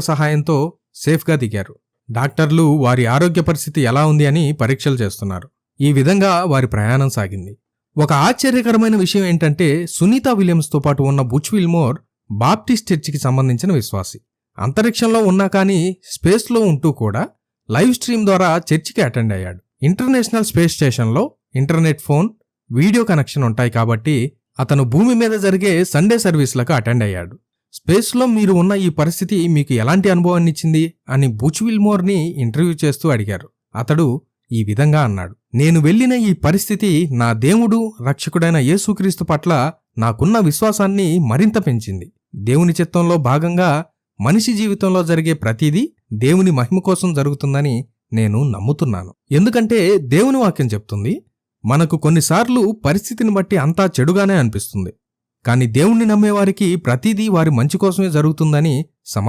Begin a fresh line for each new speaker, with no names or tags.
సహాయంతో సేఫ్గా దిగారు. డాక్టర్లు వారి ఆరోగ్య పరిస్థితి ఎలా ఉంది అని పరీక్షలు చేస్తున్నారు. ఈ విధంగా వారి ప్రయాణం సాగింది. ఒక ఆశ్చర్యకరమైన విషయం ఏంటంటే సునీతా విలియమ్స్తో పాటు ఉన్న బుచ్ విల్మోర్ బాప్టిస్ట్ చర్చికి సంబంధించిన విశ్వాసి. అంతరిక్షంలో ఉన్నా కానీ స్పేస్లో ఉంటూ కూడా లైవ్ స్ట్రీమ్ ద్వారా చర్చికి అటెండ్ అయ్యాడు. ఇంటర్నేషనల్ స్పేస్ స్టేషన్లో ఇంటర్నెట్, ఫోన్, వీడియో కనెక్షన్ ఉంటాయి కాబట్టి అతను భూమి మీద జరిగే సండే సర్వీసులకు అటెండ్ అయ్యాడు. స్పేస్లో మీరు ఉన్న ఈ పరిస్థితి మీకు ఎలాంటి అనుభవాన్ని ఇచ్చింది అని బుచ్ విల్మోర్ని ఇంటర్వ్యూ చేస్తూ అడిగారు. అతడు ఈ విధంగా అన్నాడు, నేను వెళ్లిన ఈ పరిస్థితి నా దేవుడు, రక్షకుడైన యేసుక్రీస్తు పట్ల నాకున్న విశ్వాసాన్ని మరింత పెంచింది. దేవుని చిత్తంలో భాగంగా మనిషి జీవితంలో జరిగే ప్రతిదీ దేవుని మహిమ కోసం జరుగుతుందని నేను నమ్ముతున్నాను. ఎందుకంటే దేవుని వాక్యం చెప్తుంది, మనకు కొన్నిసార్లు పరిస్థితిని బట్టి అంతా చెడుగానే అనిపిస్తుంది, కానీ దేవుణ్ణి నమ్మేవారికి ప్రతిదీ వారి మంచి కోసమే జరుగుతుందని సమాధానం